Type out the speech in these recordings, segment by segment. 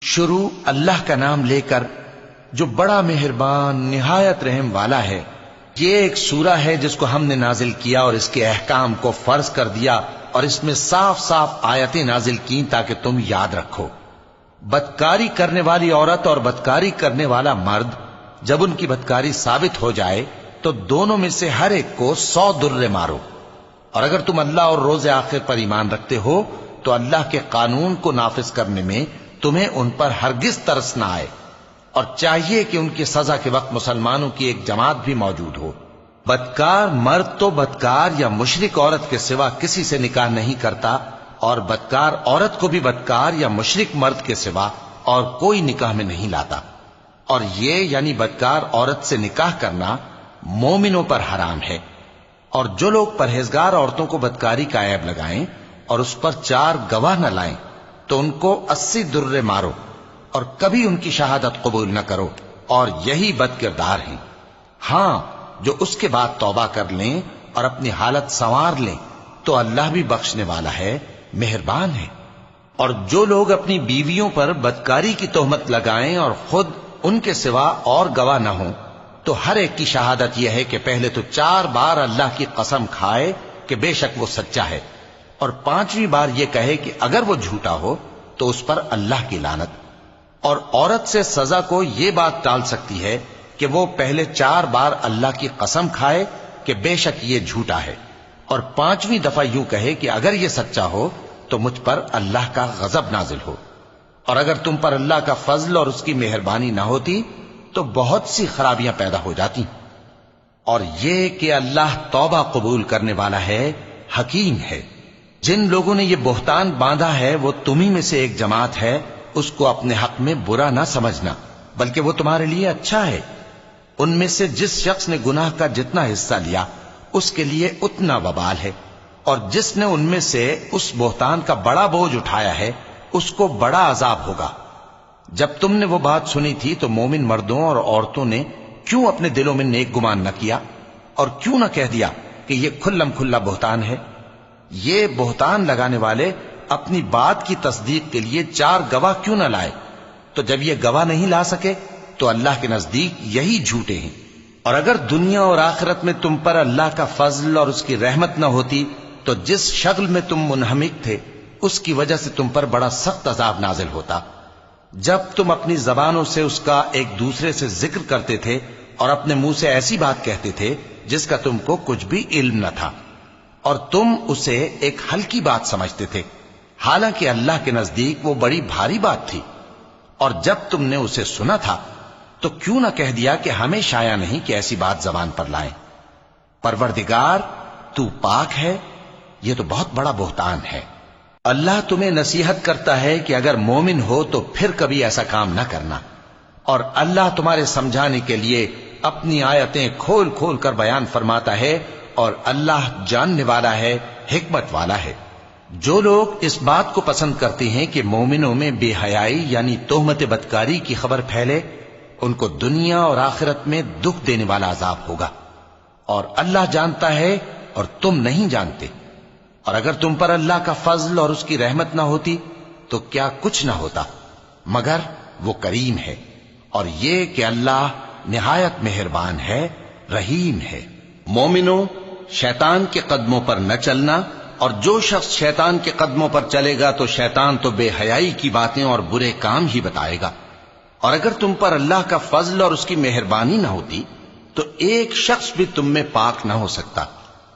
شروع اللہ کا نام لے کر جو بڑا مہربان نہایت رحم والا ہے۔ یہ ایک سورہ ہے جس کو ہم نے نازل کیا اور اس کے احکام کو فرض کر دیا اور اس میں صاف صاف آیتیں نازل کی تاکہ تم یاد رکھو۔ بدکاری کرنے والی عورت اور بدکاری کرنے والا مرد جب ان کی بدکاری ثابت ہو جائے تو دونوں میں سے ہر ایک کو 100 درے مارو، اور اگر تم اللہ اور روز آخر پر ایمان رکھتے ہو تو اللہ کے قانون کو نافذ کرنے میں تمہیں ان پر ہرگز ترس نہ آئے، اور چاہیے کہ ان کی سزا کے وقت مسلمانوں کی ایک جماعت بھی موجود ہو۔ بدکار مرد تو بدکار یا مشرک عورت کے سوا کسی سے نکاح نہیں کرتا، اور بدکار عورت کو بھی بدکار یا مشرک مرد کے سوا اور کوئی نکاح میں نہیں لاتا، اور یہ یعنی بدکار عورت سے نکاح کرنا مومنوں پر حرام ہے۔ اور جو لوگ پرہیزگار عورتوں کو بدکاری کا عیب لگائیں اور اس پر 4 گواہ نہ لائیں تو ان کو 80 درے مارو، اور کبھی ان کی شہادت قبول نہ کرو، اور یہی بد کردار ہیں۔ ہاں، جو اس کے بعد توبہ کر لیں اور اپنی حالت سنوار لیں تو اللہ بھی بخشنے والا ہے، مہربان ہے۔ اور جو لوگ اپنی بیویوں پر بدکاری کی تہمت لگائیں اور خود ان کے سوا اور گواہ نہ ہوں تو ہر ایک کی شہادت یہ ہے کہ پہلے تو 4 بار اللہ کی قسم کھائے کہ بے شک وہ سچا ہے، اور 5ویں بار یہ کہے کہ اگر وہ جھوٹا ہو تو اس پر اللہ کی لعنت۔ اور عورت سے سزا کو یہ بات ٹال سکتی ہے کہ وہ پہلے 4 بار اللہ کی قسم کھائے کہ بے شک یہ جھوٹا ہے، اور 5ویں دفعہ یوں کہے کہ اگر یہ سچا ہو تو مجھ پر اللہ کا غضب نازل ہو۔ اور اگر تم پر اللہ کا فضل اور اس کی مہربانی نہ ہوتی تو بہت سی خرابیاں پیدا ہو جاتی۔ اور یہ کہ اللہ توبہ قبول کرنے والا ہے، حکیم ہے۔ جن لوگوں نے یہ بہتان باندھا ہے وہ تمہیں میں سے ایک جماعت ہے، اس کو اپنے حق میں برا نہ سمجھنا، بلکہ وہ تمہارے لیے اچھا ہے۔ ان میں سے جس شخص نے گناہ کا جتنا حصہ لیا اس کے لیے اتنا وبال ہے، اور جس نے ان میں سے اس بہتان کا بڑا بوجھ اٹھایا ہے اس کو بڑا عذاب ہوگا۔ جب تم نے وہ بات سنی تھی تو مومن مردوں اور عورتوں نے کیوں اپنے دلوں میں نیک گمان نہ کیا، اور کیوں نہ کہہ دیا کہ یہ کھلم کھلا بہتان ہے؟ یہ بہتان لگانے والے اپنی بات کی تصدیق کے لیے 4 گواہ کیوں نہ لائے؟ تو جب یہ گواہ نہیں لا سکے تو اللہ کے نزدیک یہی جھوٹے ہیں۔ اور اگر دنیا اور آخرت میں تم پر اللہ کا فضل اور اس کی رحمت نہ ہوتی تو جس شغل میں تم منہمک تھے اس کی وجہ سے تم پر بڑا سخت عذاب نازل ہوتا، جب تم اپنی زبانوں سے اس کا ایک دوسرے سے ذکر کرتے تھے اور اپنے منہ سے ایسی بات کہتے تھے جس کا تم کو کچھ بھی علم نہ تھا، اور تم اسے ایک ہلکی بات سمجھتے تھے، حالانکہ اللہ کے نزدیک وہ بڑی بھاری بات تھی۔ اور جب تم نے اسے سنا تھا تو کیوں نہ کہہ دیا کہ ہمیں شایع نہیں کہ ایسی بات زبان پر لائیں؟ پروردگار تو پاک ہے، یہ تو بہت بڑا بہتان ہے۔ اللہ تمہیں نصیحت کرتا ہے کہ اگر مومن ہو تو پھر کبھی ایسا کام نہ کرنا، اور اللہ تمہارے سمجھانے کے لیے اپنی آیتیں کھول کھول کر بیان فرماتا ہے، اور اللہ جاننے والا ہے، حکمت والا ہے۔ جو لوگ اس بات کو پسند کرتے ہیں کہ مومنوں میں بے حیائی یعنی تہمت بدکاری کی خبر پھیلے، ان کو دنیا اور آخرت میں دکھ دینے والا عذاب ہوگا، اور اللہ جانتا ہے اور تم نہیں جانتے۔ اور اگر تم پر اللہ کا فضل اور اس کی رحمت نہ ہوتی تو کیا کچھ نہ ہوتا، مگر وہ کریم ہے، اور یہ کہ اللہ نہایت مہربان ہے، رحیم ہے۔ مومنوں، شیطان کے قدموں پر نہ چلنا، اور جو شخص شیطان کے قدموں پر چلے گا تو شیطان تو بے حیائی کی باتیں اور برے کام ہی بتائے گا۔ اور اگر تم پر اللہ کا فضل اور اس کی مہربانی نہ ہوتی تو ایک شخص بھی تم میں پاک نہ ہو سکتا،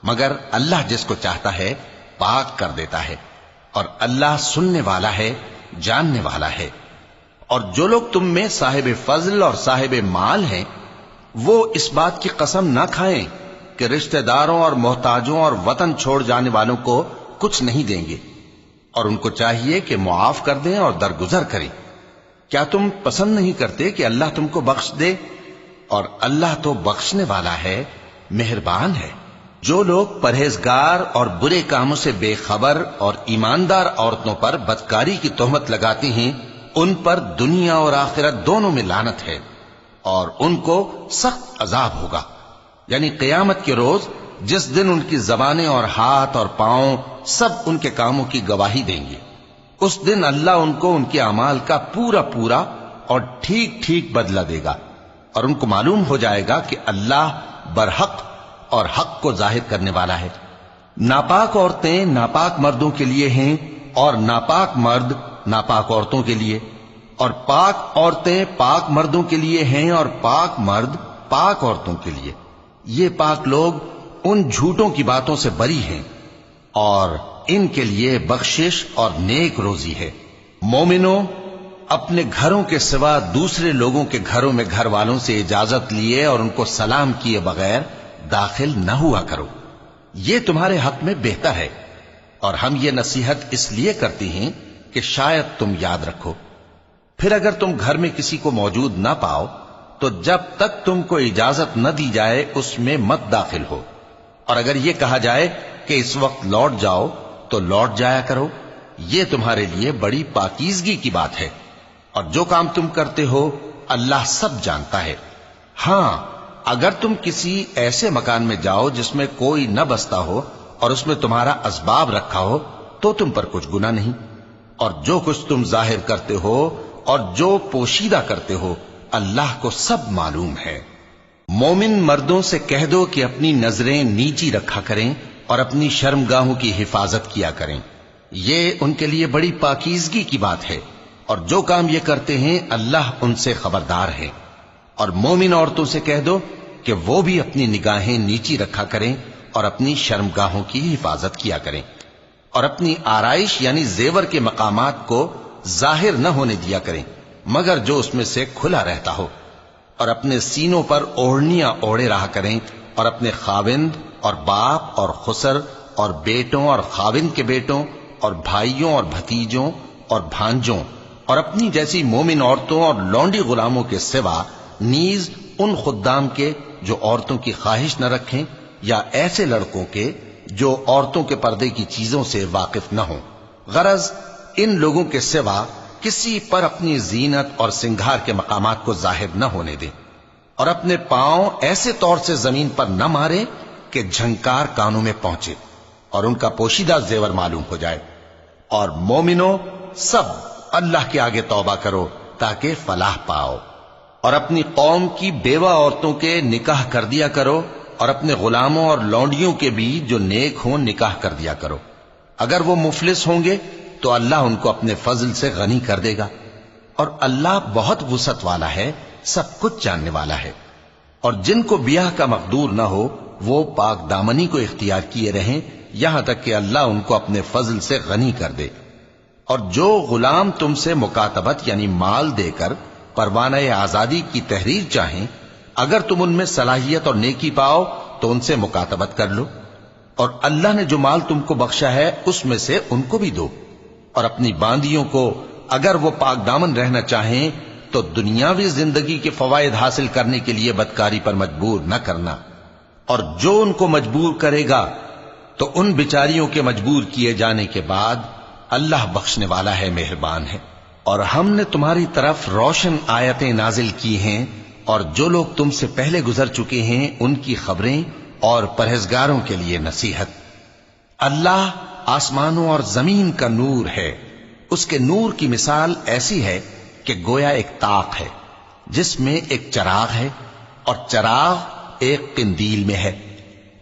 مگر اللہ جس کو چاہتا ہے پاک کر دیتا ہے، اور اللہ سننے والا ہے، جاننے والا ہے۔ اور جو لوگ تم میں صاحب فضل اور صاحب مال ہیں وہ اس بات کی قسم نہ کھائیں کہ رشتہ داروں اور محتاجوں اور وطن چھوڑ جانے والوں کو کچھ نہیں دیں گے، اور ان کو چاہیے کہ معاف کر دیں اور درگزر کریں۔ کیا تم پسند نہیں کرتے کہ اللہ تم کو بخش دے؟ اور اللہ تو بخشنے والا ہے، مہربان ہے۔ جو لوگ پرہیزگار اور برے کاموں سے بے خبر اور ایماندار عورتوں پر بدکاری کی تہمت لگاتے ہیں ان پر دنیا اور آخرت دونوں میں لعنت ہے، اور ان کو سخت عذاب ہوگا، یعنی قیامت کے روز جس دن ان کی زبانیں اور ہاتھ اور پاؤں سب ان کے کاموں کی گواہی دیں گے۔ اس دن اللہ ان کو ان کے اعمال کا پورا پورا اور ٹھیک ٹھیک بدلہ دے گا، اور ان کو معلوم ہو جائے گا کہ اللہ برحق اور حق کو ظاہر کرنے والا ہے۔ ناپاک عورتیں ناپاک مردوں کے لیے ہیں، اور ناپاک مرد ناپاک عورتوں کے لیے، اور پاک عورتیں پاک مردوں کے لیے ہیں، اور پاک مرد پاک عورتوں کے لیے۔ یہ پاک لوگ ان جھوٹوں کی باتوں سے بری ہیں، اور ان کے لیے بخشش اور نیک روزی ہے۔ مومنوں، اپنے گھروں کے سوا دوسرے لوگوں کے گھروں میں گھر والوں سے اجازت لیے اور ان کو سلام کیے بغیر داخل نہ ہوا کرو، یہ تمہارے حق میں بہتر ہے، اور ہم یہ نصیحت اس لیے کرتے ہیں کہ شاید تم یاد رکھو۔ پھر اگر تم گھر میں کسی کو موجود نہ پاؤ تو جب تک تم کو اجازت نہ دی جائے اس میں مت داخل ہو، اور اگر یہ کہا جائے کہ اس وقت لوٹ جاؤ تو لوٹ جایا کرو، یہ تمہارے لیے بڑی پاکیزگی کی بات ہے، اور جو کام تم کرتے ہو اللہ سب جانتا ہے۔ ہاں، اگر تم کسی ایسے مکان میں جاؤ جس میں کوئی نہ بستا ہو اور اس میں تمہارا اسباب رکھا ہو تو تم پر کچھ گناہ نہیں، اور جو کچھ تم ظاہر کرتے ہو اور جو پوشیدہ کرتے ہو اللہ کو سب معلوم ہے۔ مومن مردوں سے کہہ دو کہ اپنی نظریں نیچی رکھا کریں اور اپنی شرمگاہوں کی حفاظت کیا کریں، یہ ان کے لیے بڑی پاکیزگی کی بات ہے، اور جو کام یہ کرتے ہیں اللہ ان سے خبردار ہے۔ اور مومن عورتوں سے کہہ دو کہ وہ بھی اپنی نگاہیں نیچی رکھا کریں اور اپنی شرمگاہوں کی حفاظت کیا کریں، اور اپنی آرائش یعنی زیور کے مقامات کو ظاہر نہ ہونے دیا کریں مگر جو اس میں سے کھلا رہتا ہو، اور اپنے سینوں پر اوڑھنیاں اوڑھے رہا کریں، اور اپنے خاوند اور باپ اور خسر اور بیٹوں اور خاوند کے بیٹوں اور بھائیوں اور بھتیجوں اور بھانجوں اور اپنی جیسی مومن عورتوں اور لونڈی غلاموں کے سوا نیز ان خدام کے جو عورتوں کی خواہش نہ رکھیں، یا ایسے لڑکوں کے جو عورتوں کے پردے کی چیزوں سے واقف نہ ہوں۔ غرض ان لوگوں کے سوا کسی پر اپنی زینت اور سنگھار کے مقامات کو ظاہر نہ ہونے دیں، اور اپنے پاؤں ایسے طور سے زمین پر نہ مارے کہ جھنکار کانوں میں پہنچے اور ان کا پوشیدہ زیور معلوم ہو جائے۔ اور مومنوں، سب اللہ کے آگے توبہ کرو تاکہ فلاح پاؤ، اور اپنی قوم کی بیوہ عورتوں کے نکاح کر دیا کرو، اور اپنے غلاموں اور لونڈیوں کے بھی جو نیک ہوں نکاح کر دیا کرو۔ اگر وہ مفلس ہوں گے تو اللہ ان کو اپنے فضل سے غنی کر دے گا، اور اللہ بہت وسعت والا ہے، سب کچھ جاننے والا ہے۔ اور جن کو بیاہ کا مقدور نہ ہو وہ پاک دامنی کو اختیار کیے رہیں یہاں تک کہ اللہ ان کو اپنے فضل سے غنی کر دے۔ اور جو غلام تم سے مکاتبت یعنی مال دے کر پروانہ آزادی کی تحریر چاہیں، اگر تم ان میں صلاحیت اور نیکی پاؤ تو ان سے مکاتبت کر لو، اور اللہ نے جو مال تم کو بخشا ہے اس میں سے ان کو بھی دو۔ اور اپنی باندیوں کو اگر وہ پاک دامن رہنا چاہیں تو دنیاوی زندگی کے فوائد حاصل کرنے کے لیے بدکاری پر مجبور نہ کرنا، اور جو ان کو مجبور کرے گا تو ان بیچاریوں کے مجبور کیے جانے کے بعد اللہ بخشنے والا ہے، مہربان ہے۔ اور ہم نے تمہاری طرف روشن آیتیں نازل کی ہیں، اور جو لوگ تم سے پہلے گزر چکے ہیں ان کی خبریں اور پرہیزگاروں کے لیے نصیحت۔ اللہ آسمانوں اور زمین کا نور ہے، اس کے نور کی مثال ایسی ہے کہ گویا ایک طاق ہے جس میں ایک چراغ ہے، اور چراغ ایک قندیل میں ہے،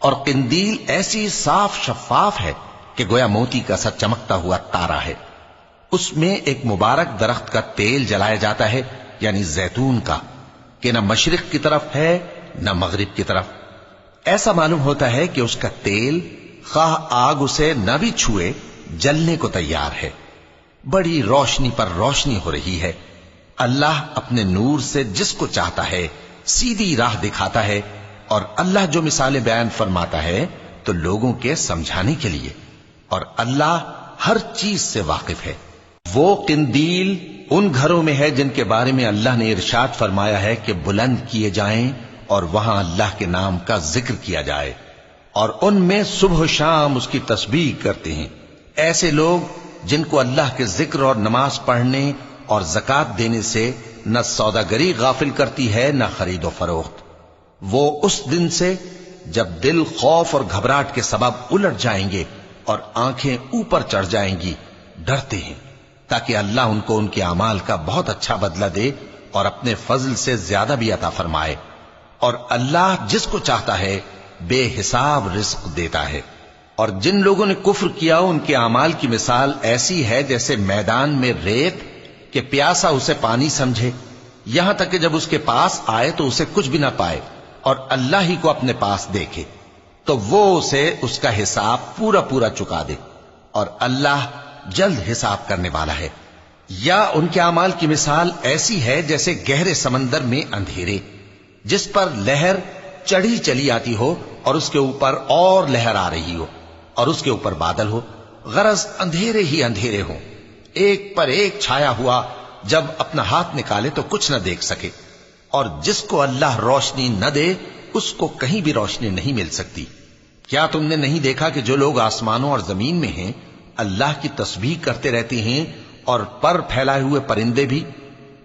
اور قندیل ایسی صاف شفاف ہے کہ گویا موتی کا سا چمکتا ہوا تارا ہے۔ اس میں ایک مبارک درخت کا تیل جلایا جاتا ہے یعنی زیتون کا، کہ نہ مشرق کی طرف ہے نہ مغرب کی طرف۔ ایسا معلوم ہوتا ہے کہ اس کا تیل خواہ آگ اسے نہ بھی چھوئے جلنے کو تیار ہے، بڑی روشنی پر روشنی ہو رہی ہے۔ اللہ اپنے نور سے جس کو چاہتا ہے سیدھی راہ دکھاتا ہے، اور اللہ جو مثالیں بیان فرماتا ہے تو لوگوں کے سمجھانے کے لیے، اور اللہ ہر چیز سے واقف ہے۔ وہ قندیل ان گھروں میں ہے جن کے بارے میں اللہ نے ارشاد فرمایا ہے کہ بلند کیے جائیں اور وہاں اللہ کے نام کا ذکر کیا جائے، اور ان میں صبح و شام اس کی تسبیح کرتے ہیں۔ ایسے لوگ جن کو اللہ کے ذکر اور نماز پڑھنے اور زکوٰۃ دینے سے نہ سوداگری غافل کرتی ہے نہ خرید و فروخت، وہ اس دن سے جب دل خوف اور گھبراہٹ کے سبب الٹ جائیں گے اور آنکھیں اوپر چڑھ جائیں گی ڈرتے ہیں۔ تاکہ اللہ ان کو ان کے اعمال کا بہت اچھا بدلہ دے اور اپنے فضل سے زیادہ بھی عطا فرمائے. اور اللہ جس کو چاہتا ہے بے حساب رزق دیتا ہے. اور جن لوگوں نے کفر کیا ان کے اعمال کی مثال ایسی ہے جیسے میدان میں ریت کہ پیاسا اسے پانی سمجھے، یہاں تک کہ جب اس کے پاس آئے تو اسے کچھ بھی نہ پائے اور اللہ ہی کو اپنے پاس دیکھے تو وہ اسے اس کا حساب پورا پورا چکا دے، اور اللہ جلد حساب کرنے والا ہے. یا ان کے اعمال کی مثال ایسی ہے جیسے گہرے سمندر میں اندھیرے جس پر لہر چڑھی چلی آتی ہو اور اس کے اوپر اور لہر آ رہی ہو اور اس کے اوپر بادل ہو، غرض اندھیرے ہی اندھیرے ہوں، ایک پر ایک چھایا ہوا، جب اپنا ہاتھ نکالے تو کچھ نہ دیکھ سکے. اور جس کو اللہ روشنی نہ دے اس کو کہیں بھی روشنی نہیں مل سکتی. کیا تم نے نہیں دیکھا کہ جو لوگ آسمانوں اور زمین میں ہیں اللہ کی تسبیح کرتے رہتے ہیں، اور پر پھیلائے ہوئے پرندے بھی،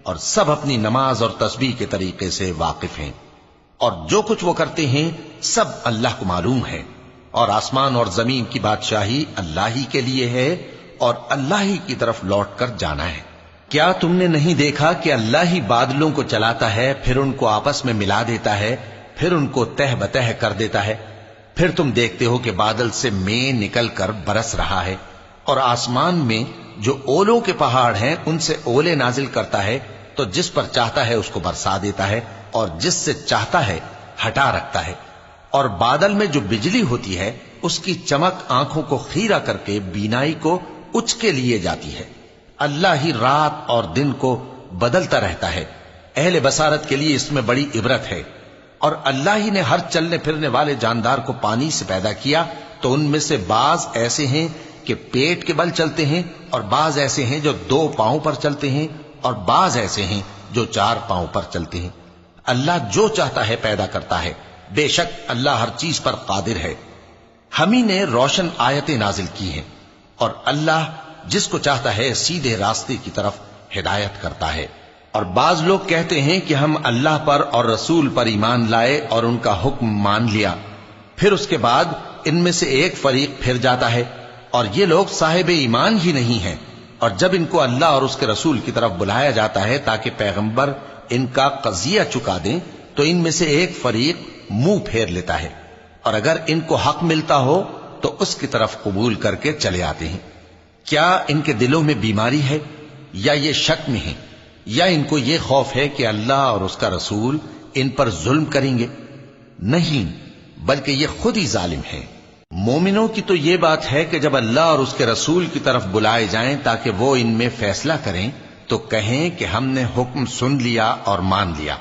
اور سب اپنی نماز اور تسبیح کے طریقے سے واقف ہیں، اور جو کچھ وہ کرتے ہیں سب اللہ کو معلوم ہے. اور آسمان اور زمین کی بادشاہی اللہ ہی کے لیے ہے اور اللہ ہی کی طرف لوٹ کر جانا ہے. کیا تم نے نہیں دیکھا کہ اللہ ہی بادلوں کو چلاتا ہے، پھر ان کو آپس میں ملا دیتا ہے، پھر ان کو تہ بتہ کر دیتا ہے، پھر تم دیکھتے ہو کہ بادل سے مے نکل کر برس رہا ہے، اور آسمان میں جو اولوں کے پہاڑ ہیں ان سے اولے نازل کرتا ہے، تو جس پر چاہتا ہے اس کو برسا دیتا ہے اور جس سے چاہتا ہے ہٹا رکھتا ہے. اور بادل میں جو بجلی ہوتی ہے اس کی چمک آنکھوں کو خیرہ کر کے بینائی کو اچکے لیے جاتی ہے. اللہ ہی رات اور دن کو بدلتا رہتا ہے. اہل بصارت کے لیے اس میں بڑی عبرت ہے. اور اللہ ہی نے ہر چلنے پھرنے والے جاندار کو پانی سے پیدا کیا، تو ان میں سے بعض ایسے ہیں کہ پیٹ کے بل چلتے ہیں، اور بعض ایسے ہیں جو 2 پاؤں پر چلتے ہیں، اور بعض ایسے ہیں جو 4 پاؤں پر چلتے ہیں. اللہ جو چاہتا ہے پیدا کرتا ہے، بے شک اللہ ہر چیز پر قادر ہے. ہم ہی نے روشن آیتیں نازل کی ہیں، اور اللہ جس کو چاہتا ہے سیدھے راستے کی طرف ہدایت کرتا ہے. اور بعض لوگ کہتے ہیں کہ ہم اللہ پر اور رسول پر ایمان لائے اور ان کا حکم مان لیا، پھر اس کے بعد ان میں سے ایک فریق پھر جاتا ہے، اور یہ لوگ صاحب ایمان ہی نہیں ہیں. اور جب ان کو اللہ اور اس کے رسول کی طرف بلایا جاتا ہے تاکہ پیغمبر ان کا قضیہ چکا دیں، تو ان میں سے ایک فریق منہ پھیر لیتا ہے، اور اگر ان کو حق ملتا ہو تو اس کی طرف قبول کر کے چلے آتے ہیں. کیا ان کے دلوں میں بیماری ہے، یا یہ شک میں ہیں، یا ان کو یہ خوف ہے کہ اللہ اور اس کا رسول ان پر ظلم کریں گے؟ نہیں، بلکہ یہ خود ہی ظالم ہیں. مومنوں کی تو یہ بات ہے کہ جب اللہ اور اس کے رسول کی طرف بلائے جائیں تاکہ وہ ان میں فیصلہ کریں تو کہیں کہ ہم نے حکم سن لیا اور مان لیا،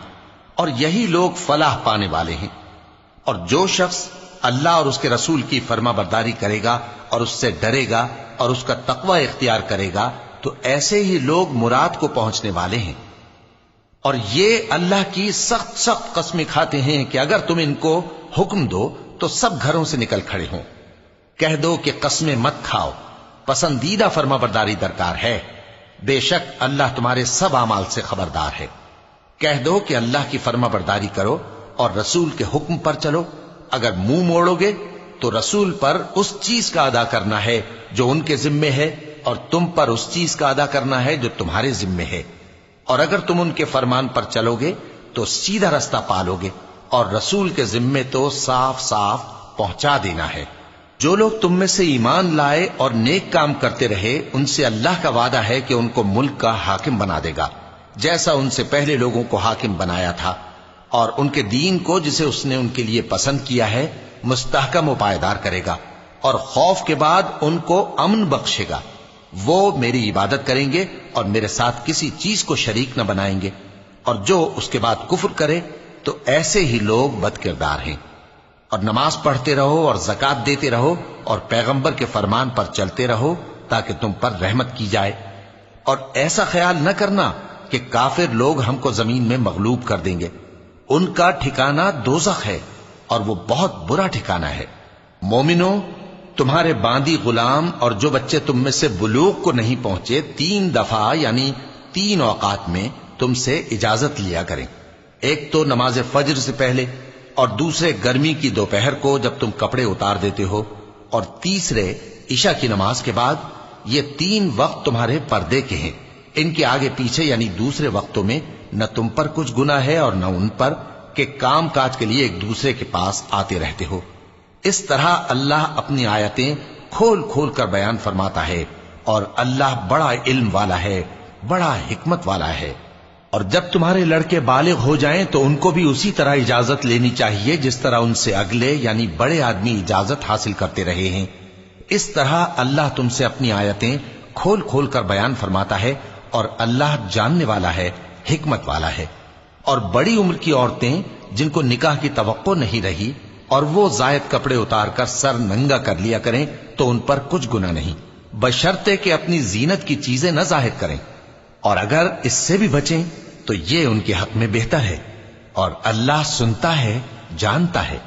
اور یہی لوگ فلاح پانے والے ہیں. اور جو شخص اللہ اور اس کے رسول کی فرما برداری کرے گا اور اس سے ڈرے گا اور اس کا تقوی اختیار کرے گا تو ایسے ہی لوگ مراد کو پہنچنے والے ہیں. اور یہ اللہ کی سخت سخت قسمیں کھاتے ہیں کہ اگر تم ان کو حکم دو تو سب گھروں سے نکل کھڑے ہوں. کہہ دو کہ قسمیں مت کھاؤ، پسندیدہ فرما برداری درکار ہے، بے شک اللہ تمہارے سب اعمال سے خبردار ہے. کہہ دو کہ اللہ کی فرما برداری کرو اور رسول کے حکم پر چلو. اگر منہ موڑو گے تو رسول پر اس چیز کا ادا کرنا ہے جو ان کے ذمے ہے، اور تم پر اس چیز کا ادا کرنا ہے جو تمہارے ذمے ہے. اور اگر تم ان کے فرمان پر چلو گے تو سیدھا رستہ پالو گے، اور رسول کے ذمے تو صاف صاف پہنچا دینا ہے. جو لوگ تم میں سے ایمان لائے اور نیک کام کرتے رہے ان سے اللہ کا وعدہ ہے کہ ان کو ملک کا حاکم بنا دے گا، جیسا ان سے پہلے لوگوں کو حاکم بنایا تھا، اور ان کے دین کو جسے اس نے ان کے لیے پسند کیا ہے مستحکم و پائیدار کرے گا، اور خوف کے بعد ان کو امن بخشے گا. وہ میری عبادت کریں گے اور میرے ساتھ کسی چیز کو شریک نہ بنائیں گے. اور جو اس کے بعد کفر کرے تو ایسے ہی لوگ بد کردار ہیں. اور نماز پڑھتے رہو اور زکات دیتے رہو اور پیغمبر کے فرمان پر چلتے رہو تاکہ تم پر رحمت کی جائے. اور ایسا خیال نہ کرنا کہ کافر لوگ ہم کو زمین میں مغلوب کر دیں گے. ان کا ٹھکانہ دوزخ ہے اور وہ بہت برا ٹھکانہ ہے. مومنوں، تمہارے باندی غلام اور جو بچے تم میں سے بلوغ کو نہیں پہنچے 3 دفعہ یعنی 3 اوقات میں تم سے اجازت لیا کریں. ایک تو نماز فجر سے پہلے، اور دوسرے گرمی کی دوپہر کو جب تم کپڑے اتار دیتے ہو، اور تیسرے عشاء کی نماز کے بعد. یہ 3 وقت تمہارے پردے کے ہیں، ان کے آگے پیچھے یعنی دوسرے وقتوں میں نہ تم پر کچھ گناہ ہے اور نہ ان پر کہ کام کاج کے لیے ایک دوسرے کے پاس آتے رہتے ہو۔ اس طرح اللہ اپنی آیتیں کھول کھول کر بیان فرماتا ہے، اور اللہ بڑا علم والا ہے، بڑا حکمت والا ہے۔ اور جب تمہارے لڑکے بالغ ہو جائیں تو ان کو بھی اسی طرح اجازت لینی چاہیے جس طرح ان سے اگلے یعنی بڑے آدمی اجازت حاصل کرتے رہے ہیں۔ اس طرح اللہ تم سے اپنی آیتیں کھول کھول کر بیان فرماتا ہے، اور اللہ جاننے والا ہے، حکمت والا ہے۔ اور بڑی عمر کی عورتیں جن کو نکاح کی توقع نہیں رہی اور وہ زائد کپڑے اتار کر سر ننگا کر لیا کریں تو ان پر کچھ گناہ نہیں، بشرطے کہ اپنی زینت کی چیزیں نہ ظاہر کریں، اور اگر اس سے بھی بچیں تو یہ ان کے حق میں بہتر ہے، اور اللہ سنتا ہے، جانتا ہے۔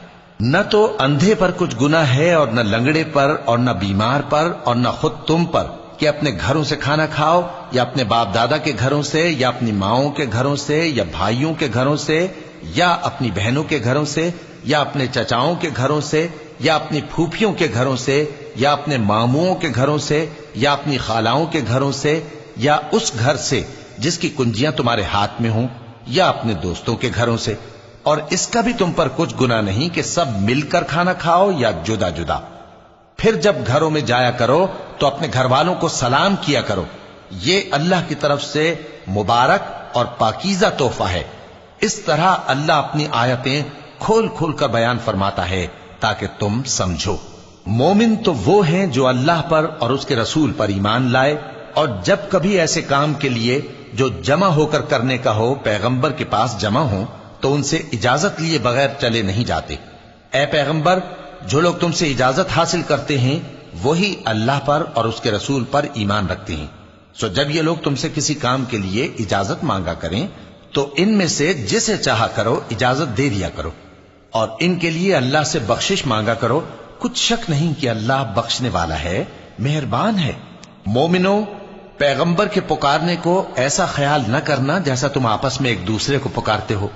نہ تو اندھے پر کچھ گناہ ہے اور نہ لنگڑے پر اور نہ بیمار پر اور نہ خود تم پر کہ اپنے گھروں سے کھانا کھاؤ یا اپنے باپ دادا کے گھروں سے یا اپنی ماؤں کے گھروں سے یا بھائیوں کے گھروں سے یا اپنی بہنوں کے گھروں سے یا اپنے چچاؤں کے گھروں سے یا اپنی پھوپھیوں کے گھروں سے یا اپنے ماموؤں کے گھروں سے یا اپنی خالاؤں کے گھروں سے یا اس گھر سے جس کی کنجیاں تمہارے ہاتھ میں ہوں یا اپنے دوستوں کے گھروں سے، اور اس کا بھی تم پر کچھ گناہ نہیں کہ سب مل کر کھانا کھاؤ یا جدا جدا۔ پھر جب گھروں میں جایا کرو تو اپنے گھر والوں کو سلام کیا کرو، یہ اللہ کی طرف سے مبارک اور پاکیزہ تحفہ ہے۔ اس طرح اللہ اپنی آیتیں کھول کھول کر بیان فرماتا ہے تاکہ تم سمجھو۔ مومن تو وہ ہیں جو اللہ پر اور اس کے رسول پر ایمان لائے، اور جب کبھی ایسے کام کے لیے جو جمع ہو کر کرنے کا ہو پیغمبر کے پاس جمع ہوں تو ان سے اجازت لیے بغیر چلے نہیں جاتے۔ اے پیغمبر، جو لوگ تم سے اجازت حاصل کرتے ہیں وہی اللہ پر اور اس کے رسول پر ایمان رکھتے ہیں، سو جب یہ لوگ تم سے کسی کام کے لیے اجازت مانگا کریں تو ان میں سے جسے چاہا کرو اجازت دے دیا کرو، اور ان کے لیے اللہ سے بخشش مانگا کرو، کچھ شک نہیں کہ اللہ بخشنے والا ہے، مہربان ہے۔ مومنو، پیغمبر کے پکارنے کو ایسا خیال نہ کرنا جیسا تم آپس میں ایک دوسرے کو پکارتے ہو،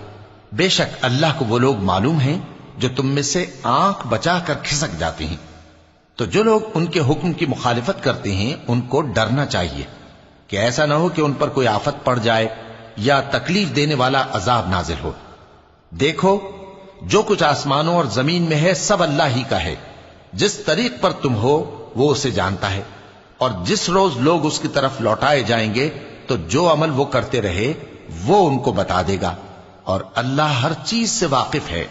بے شک اللہ کو وہ لوگ معلوم ہیں جو تم میں سے آنکھ بچا کر کھسک جاتے ہیں۔ تو جو لوگ ان کے حکم کی مخالفت کرتے ہیں ان کو ڈرنا چاہیے کہ ایسا نہ ہو کہ ان پر کوئی آفت پڑ جائے یا تکلیف دینے والا عذاب نازل ہو۔ دیکھو، جو کچھ آسمانوں اور زمین میں ہے سب اللہ ہی کا ہے، جس طریق پر تم ہو وہ اسے جانتا ہے، اور جس روز لوگ اس کی طرف لوٹائے جائیں گے تو جو عمل وہ کرتے رہے وہ ان کو بتا دے گا، اور اللہ ہر چیز سے واقف ہے۔